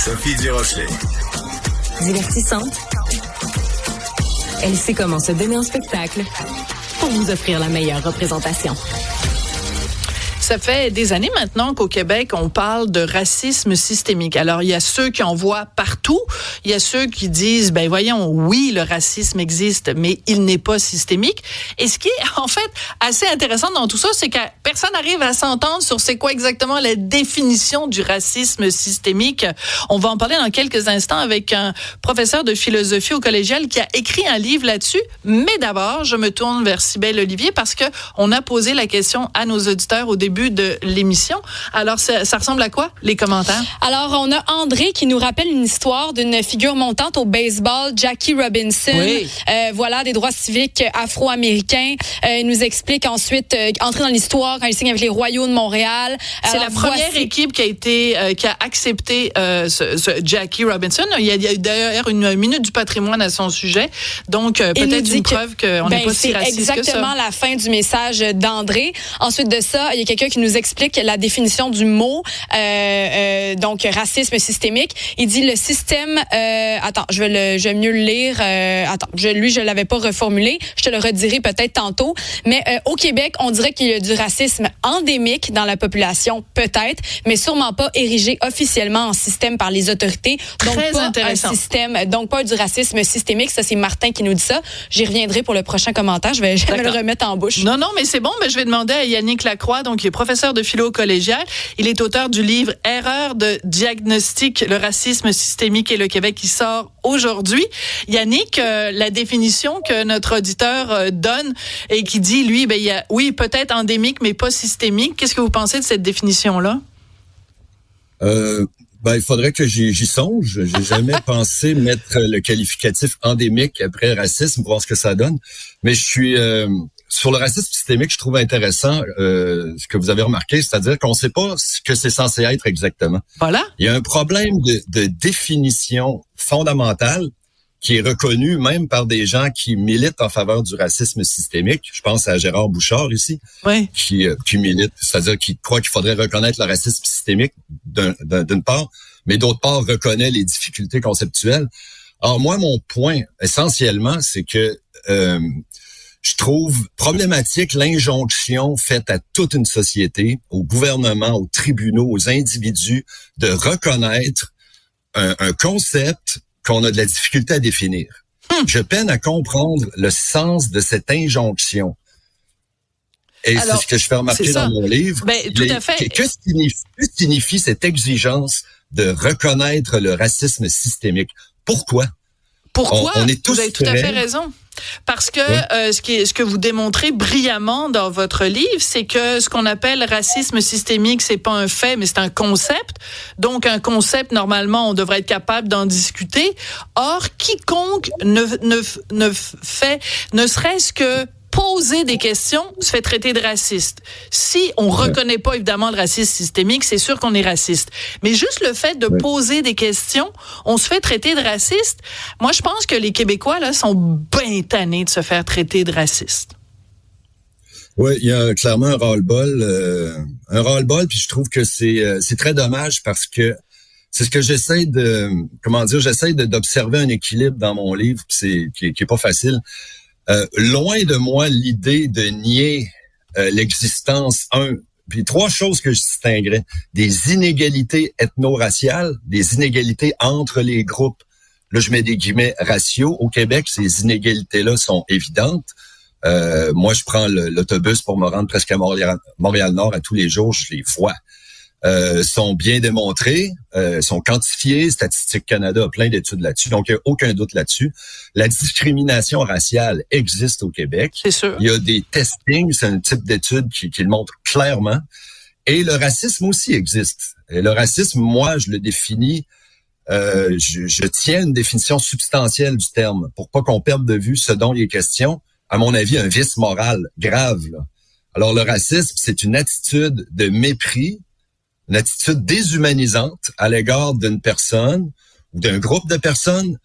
Sophie Durocher. Divertissante. Elle sait comment se donner en spectacle pour vous offrir la meilleure représentation. Ça fait des années maintenant qu'au Québec, on parle de racisme systémique. Alors, il y a ceux qui en voient partout. Il y a ceux qui disent, ben voyons, oui, le racisme existe, mais il n'est pas systémique. Et ce qui est, en fait, assez intéressant dans tout ça, c'est que personne n'arrive à s'entendre sur c'est quoi exactement la définition du racisme systémique. On va en parler dans quelques instants avec un professeur de philosophie au collégial qui a écrit un livre là-dessus. Mais d'abord, je me tourne vers Cybèle Olivier parce que on a posé la question à nos auditeurs au début de l'émission. Alors, ça ressemble à quoi, les commentaires? Alors, on a André qui nous rappelle une histoire d'une figure montante au baseball, Jackie Robinson. Oui. Voilà, des droits civiques afro-américains. Il nous explique ensuite, entrer dans l'histoire quand il signe avec les Royaux de Montréal. C'est la première équipe qui a accepté ce Jackie Robinson. Il y a d'ailleurs une minute du patrimoine à son sujet. Donc, peut-être une preuve qu'on n'est pas si raciste que ça. C'est exactement la fin du message d'André. Ensuite de ça, il y a quelqu'un qui nous explique la définition du mot, donc racisme systémique. Il dit le système. Attends, je vais mieux le lire. Je l'avais pas reformulé. Je te le redirai peut-être tantôt. Mais au Québec, on dirait qu'il y a du racisme endémique dans la population, peut-être, mais sûrement pas érigé officiellement en système par les autorités. Donc Très pas intéressant. un système, donc pas du racisme systémique. Ça, c'est Martin qui nous dit ça. J'y reviendrai pour le prochain commentaire. Je vais le remettre en bouche. Non, mais c'est bon. Mais je vais demander à Yannick Lacroix, donc il est professeur de philo collégial. Il est auteur du livre Erreur de diagnostic, le racisme systémique et le Québec qui sort aujourd'hui. Yannick, la définition que notre auditeur donne et qui dit, lui, il y a, oui, peut-être endémique, mais pas systémique. Qu'est-ce que vous pensez de cette définition-là? Il faudrait que j'y songe. J'ai jamais pensé mettre le qualificatif endémique après racisme pour voir ce que ça donne. Mais je suis sur le racisme systémique, je trouve intéressant ce que vous avez remarqué, c'est-à-dire qu'on ne sait pas ce que c'est censé être exactement. Voilà. Il y a un problème de définition fondamentale qui est reconnu même par des gens qui militent en faveur du racisme systémique. Je pense à Gérard Bouchard ici, oui, qui milite, c'est-à-dire qui croit qu'il faudrait reconnaître le racisme systémique d'une part, mais d'autre part reconnaît les difficultés conceptuelles. Alors moi, mon point essentiellement, c'est que je trouve problématique l'injonction faite à toute une société, au gouvernement, aux tribunaux, aux individus, de reconnaître un concept qu'on a de la difficulté à définir. Je peine à comprendre le sens de cette injonction. Et alors, c'est ce que je fais remarquer dans mon livre. Tout à fait. Que signifie cette exigence de reconnaître le racisme systémique? Pourquoi? On est tous vous avez tout à fait raison. Parce que ce que vous démontrez brillamment dans votre livre, c'est que ce qu'on appelle racisme systémique, c'est pas un fait, mais c'est un concept. Donc, un concept, normalement, on devrait être capable d'en discuter. Or, quiconque ne serait-ce que poser des questions se fait traiter de raciste. Si on reconnaît pas évidemment le racisme systémique, c'est sûr qu'on est raciste. Mais juste le fait de poser des questions, on se fait traiter de raciste. Moi, je pense que les Québécois là sont bien tannés de se faire traiter de raciste. Oui, il y a clairement un ras-le-bol, puis je trouve que c'est très dommage parce que c'est ce que j'essaie d'observer un équilibre dans mon livre, qui est pas facile. Loin de moi l'idée de nier l'existence, puis trois choses que je distinguerais: des inégalités ethno-raciales, des inégalités entre les groupes. Là, je mets des guillemets raciaux. Au Québec, ces inégalités-là sont évidentes. Moi, je prends l'autobus pour me rendre presque à Montréal-Nord à tous les jours, je les vois. Sont bien démontrés, sont quantifiés. Statistique Canada a plein d'études là-dessus, donc il n'y a aucun doute là-dessus. La discrimination raciale existe au Québec. C'est sûr. Il y a des testings, c'est un type d'étude qui le montre clairement. Et le racisme aussi existe. Et le racisme, moi, je le définis, je tiens une définition substantielle du terme pour pas qu'on perde de vue ce dont il est question. À mon avis, un vice moral grave, là. Alors, le racisme, c'est une attitude de mépris, une attitude déshumanisante à l'égard d'une personne ou d'un groupe de personnes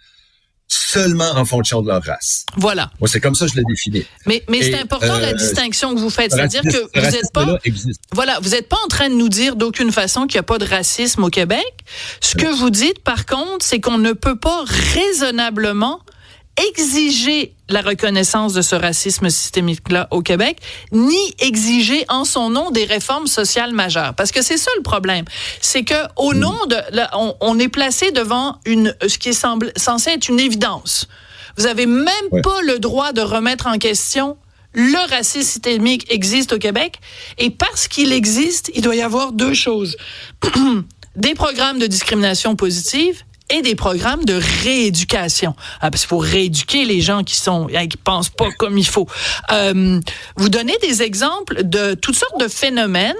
seulement en fonction de leur race. Voilà. Moi, c'est comme ça que je l'ai défini. Mais c'est important la distinction que vous faites, c'est-à-dire que vous n'êtes pas, voilà, vous n'êtes pas en train de nous dire d'aucune façon qu'il n'y a pas de racisme au Québec. Ce que vous dites, par contre, c'est qu'on ne peut pas raisonnablement exiger la reconnaissance de ce racisme systémique-là au Québec, ni exiger en son nom des réformes sociales majeures. Parce que c'est ça le problème. C'est que au nom de... on est placé devant ce qui est censé être une évidence. Vous avez même pas le droit de remettre en question le racisme systémique existe au Québec. Et parce qu'il existe, il doit y avoir deux choses. Des programmes de discrimination positive et des programmes de rééducation. Parce qu'il faut rééduquer les gens qui pensent pas comme il faut. Vous donnez des exemples de toutes sortes de phénomènes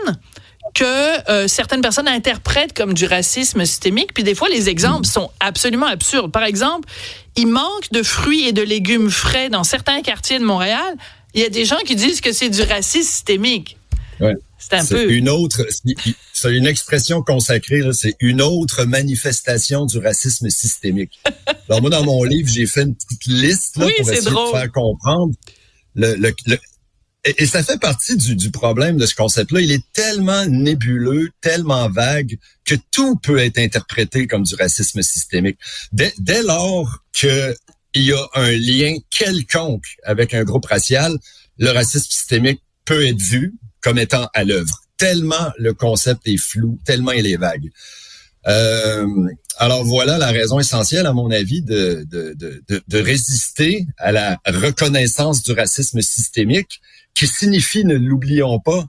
que certaines personnes interprètent comme du racisme systémique, puis des fois, les exemples sont absolument absurdes. Par exemple, il manque de fruits et de légumes frais dans certains quartiers de Montréal. Il y a des gens qui disent que c'est du racisme systémique. Ouais. C'est une expression consacrée, là, c'est une autre manifestation du racisme systémique. Alors moi, dans mon livre, j'ai fait une petite liste là, pour essayer de faire comprendre et ça fait partie du problème de ce concept-là. Il est tellement nébuleux, tellement vague, que tout peut être interprété comme du racisme systémique. Dès lors qu'il y a un lien quelconque avec un groupe racial, le racisme systémique peut être vu comme étant à l'œuvre. Tellement le concept est flou, tellement il est vague. Alors voilà la raison essentielle, à mon avis, de résister à la reconnaissance du racisme systémique, qui signifie, ne l'oublions pas,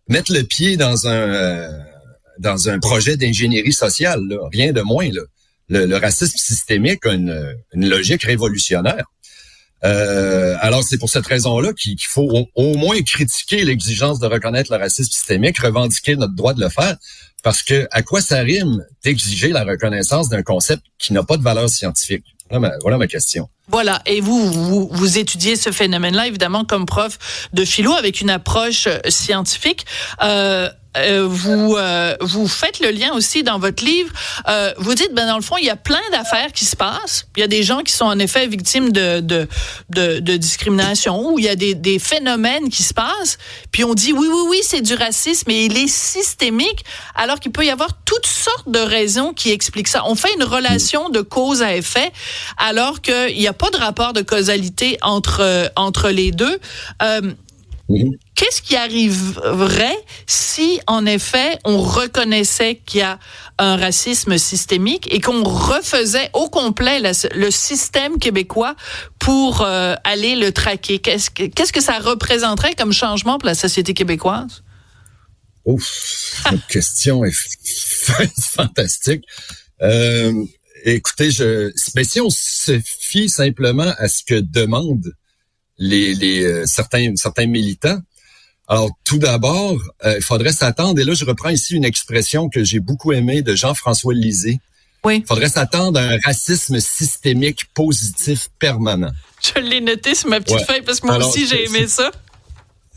mettre le pied dans un projet d'ingénierie sociale, là, rien de moins. Là. Le racisme systémique a une logique révolutionnaire. Alors c'est pour cette raison-là qu'il faut au moins critiquer l'exigence de reconnaître le racisme systémique, revendiquer notre droit de le faire, parce que à quoi ça rime d'exiger la reconnaissance d'un concept qui n'a pas de valeur scientifique? Voilà ma question. Voilà, et vous étudiez ce phénomène-là, évidemment, comme prof de philo, avec une approche scientifique. Vous faites le lien aussi dans votre livre. Vous dites, dans le fond, il y a plein d'affaires qui se passent. Il y a des gens qui sont en effet victimes de discrimination, ou il y a des phénomènes qui se passent. Puis on dit, oui, c'est du racisme, et il est systémique, alors qu'il peut y avoir toutes sortes de raisons qui expliquent ça. On fait une relation de cause à effet, alors qu'il n'y a pas de rapport de causalité entre les deux. Qu'est-ce qui arriverait si, en effet, on reconnaissait qu'il y a un racisme systémique et qu'on refaisait au complet le système québécois pour aller le traquer? Qu'est-ce que ça représenterait comme changement pour la société québécoise? Ouf, cette question est fantastique. Écoutez, si on se fie simplement à ce que demandent certains militants. Alors, tout d'abord, il faudrait s'attendre, et là, je reprends ici une expression que j'ai beaucoup aimée de Jean-François Lisée. Oui. Il faudrait s'attendre à un racisme systémique positif permanent. Je l'ai noté sur ma petite feuille parce que moi aussi, j'ai aimé ça.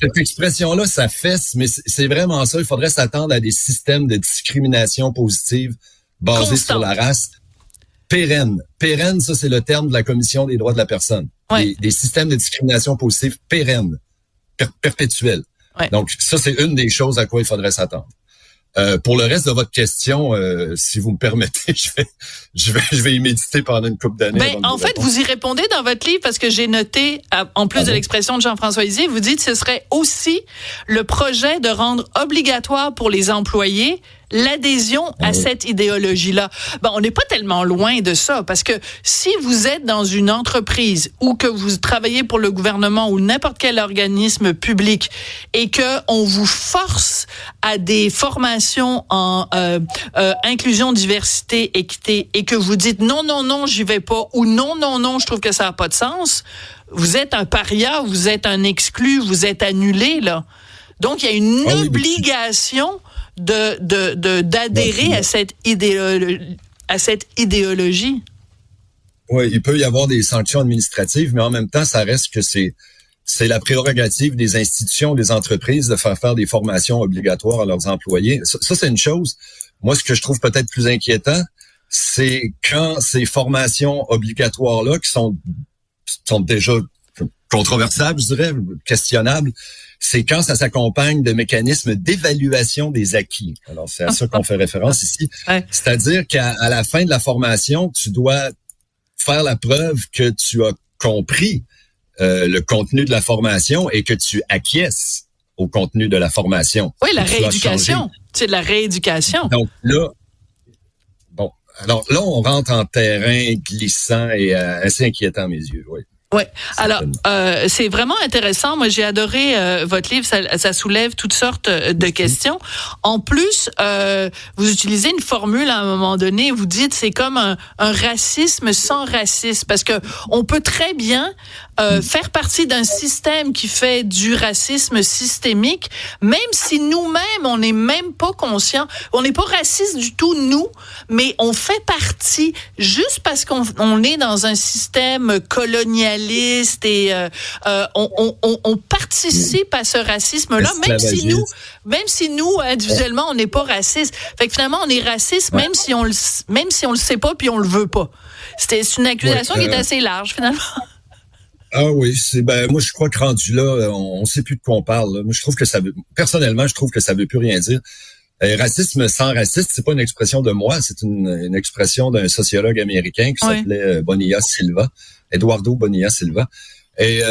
Cette expression-là, ça fesse, mais c'est vraiment ça. Il faudrait s'attendre à des systèmes de discrimination positive basés sur la race. Pérenne, ça, c'est le terme de la Commission des droits de la personne. Ouais. Des systèmes de discrimination positive pérennes, perpétuels. Ouais. Donc, ça, c'est une des choses à quoi il faudrait s'attendre. Pour le reste de votre question, si vous me permettez, je vais y méditer pendant une couple d'années. En fait, vous y répondez dans votre livre parce que j'ai noté, en plus de l'expression de Jean-François Lisée, vous dites que ce serait aussi le projet de rendre obligatoire pour les employés l'adhésion à cette idéologie-là. On n'est pas tellement loin de ça, parce que si vous êtes dans une entreprise ou que vous travaillez pour le gouvernement ou n'importe quel organisme public et que on vous force à des formations en inclusion, diversité, équité, et que vous dites non, j'y vais pas, ou non, je trouve que ça n'a pas de sens, vous êtes un paria, vous êtes un exclu, vous êtes annulé, là. Donc, il y a une obligation d'adhérer à cette idéologie. Oui, il peut y avoir des sanctions administratives, mais en même temps, ça reste que c'est la prérogative des institutions, des entreprises de faire des formations obligatoires à leurs employés. Ça, c'est une chose. Moi, ce que je trouve peut-être plus inquiétant, c'est quand ces formations obligatoires-là, qui sont déjà controversables, je dirais, questionnables, c'est quand ça s'accompagne de mécanismes d'évaluation des acquis. Alors, c'est à ça qu'on fait référence ici. Ouais. C'est-à-dire qu'à la fin de la formation, tu dois faire la preuve que tu as compris le contenu de la formation et que tu acquiesces au contenu de la formation. Oui, la rééducation. C'est de la rééducation. Donc là, alors là, on rentre en terrain glissant et assez inquiétant à mes yeux, oui. Oui. Alors, c'est vraiment intéressant. Moi, j'ai adoré votre livre. Ça soulève toutes sortes de questions. En plus, vous utilisez une formule à un moment donné. Vous dites c'est comme un racisme sans racisme, parce que on peut très bien faire partie d'un système qui fait du racisme systémique, même si nous-mêmes on n'est même pas conscient. On n'est pas raciste du tout nous, mais on fait partie juste parce qu'on est dans un système colonialiste et on participe à ce racisme-là, même si nous individuellement on n'est pas raciste. Fait que finalement on est raciste même si on le sait pas puis on le veut pas. C'est une accusation qui est assez large finalement. Ah oui, moi je crois que rendu là, on sait plus de quoi on parle. Là. Moi je trouve que personnellement, je trouve que ça veut plus rien dire. Racisme sans raciste, c'est pas une expression de moi, c'est une expression d'un sociologue américain qui s'appelait Bonilla Silva, Eduardo Bonilla Silva. Et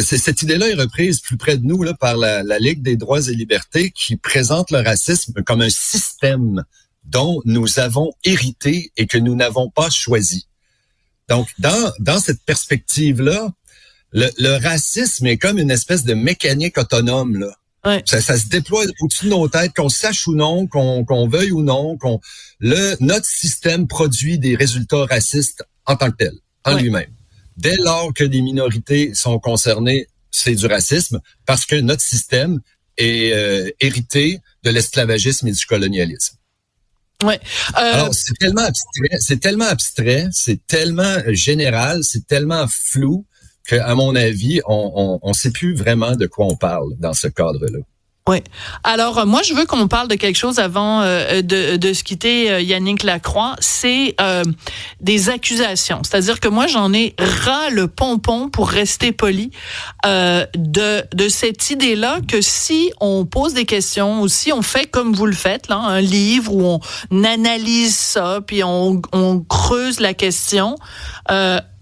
cette idée-là est reprise plus près de nous là par la Ligue des droits et libertés, qui présente le racisme comme un système dont nous avons hérité et que nous n'avons pas choisi. Donc, dans cette perspective-là, le racisme est comme une espèce de mécanique autonome, là. Ouais. Ça se déploie au-dessus de nos têtes, qu'on sache ou non, qu'on veuille ou non, notre système produit des résultats racistes en tant que tel, en lui-même. Dès lors que des minorités sont concernées, c'est du racisme, parce que notre système est hérité de l'esclavagisme et du colonialisme. Ouais. Alors, c'est tellement abstrait, c'est tellement général, c'est tellement flou qu'à mon avis, on sait plus vraiment de quoi on parle dans ce cadre-là. Oui. Alors, moi, je veux qu'on parle de quelque chose avant de se quitter, Yannick Lacroix. C'est des accusations. C'est-à-dire que moi, j'en ai ras le pompon, pour rester poli, de cette idée-là que si on pose des questions ou si on fait comme vous le faites, là, un livre où on analyse ça, puis on creuse la question,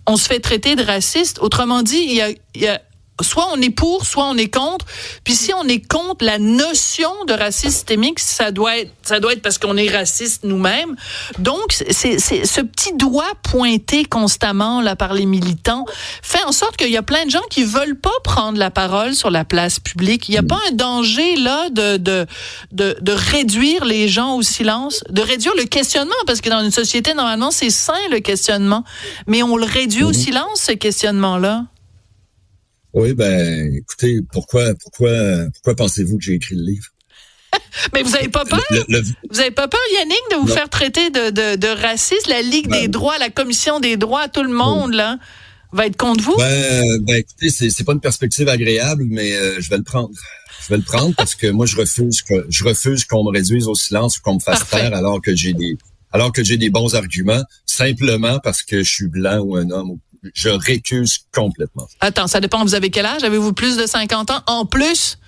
on se fait traiter de raciste. Autrement dit, il y a soit on est pour, soit on est contre. Puis si on est contre la notion de racisme systémique, ça doit être parce qu'on est raciste nous-mêmes. Donc, c'est ce petit doigt pointé constamment là par les militants fait en sorte qu'il y a plein de gens qui veulent pas prendre la parole sur la place publique. Il y a pas un danger là de réduire les gens au silence, de réduire le questionnement, parce que dans une société normalement c'est sain le questionnement, mais on le réduit au silence, ce questionnement-là. Oui, écoutez, pourquoi pensez-vous que j'ai écrit le livre? Mais vous avez pas peur? Vous avez pas peur, Yannick, de vous faire traiter de raciste? La Ligue des droits, la Commission des droits, tout le monde, là, va être contre vous? Écoutez, c'est pas une perspective agréable, mais je vais le prendre. Je vais le prendre parce que moi, je refuse qu'on me réduise au silence ou qu'on me fasse taire alors que j'ai des bons arguments, simplement parce que je suis blanc ou un homme. Je récuse complètement. Attends, ça dépend. Vous avez quel âge? Avez-vous plus de 50 ans? En plus?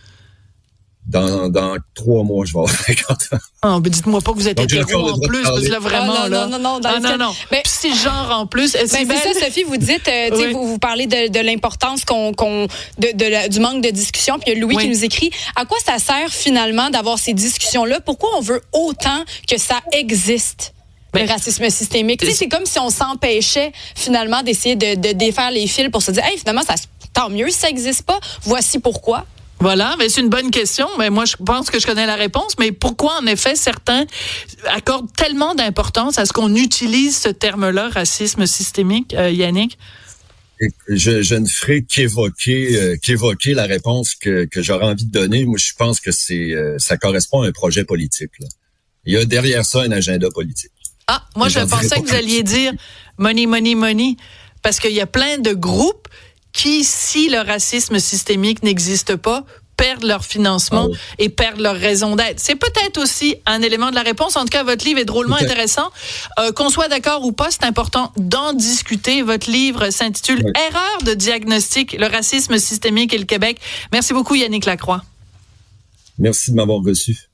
Dans 3 mois, je vais avoir 50 ans. Oh, mais dites-moi pas que vous êtes hétéro en plus, parce que là, vraiment, non. Mais si genre en plus, c'est ça, Sophie, vous dites, vous parlez de l'importance du manque de discussion, puis il y a Louis qui nous écrit, à quoi ça sert finalement d'avoir ces discussions-là? Pourquoi on veut autant que ça existe? Le racisme systémique. C'est comme si on s'empêchait finalement d'essayer de défaire les fils pour se dire, hey, finalement, tant mieux si ça n'existe pas. Voici pourquoi. Voilà, mais c'est une bonne question. Mais moi, je pense que je connais la réponse. Mais pourquoi, en effet, certains accordent tellement d'importance à ce qu'on utilise ce terme-là, racisme systémique, Yannick? Je ne ferai qu'évoquer la réponse que j'aurais envie de donner. Moi, je pense que ça correspond à un projet politique, là. Il y a derrière ça un agenda politique. Ah, moi, je pensais que vous alliez dire money, money, money. Parce qu'il y a plein de groupes qui, si le racisme systémique n'existe pas, perdent leur financement et perdent leur raison d'être. C'est peut-être aussi un élément de la réponse. En tout cas, votre livre est drôlement intéressant. Qu'on soit d'accord ou pas, c'est important d'en discuter. Votre livre s'intitule Erreur de diagnostic, le racisme systémique et le Québec. Merci beaucoup, Yannick Lacroix. Merci de m'avoir reçu.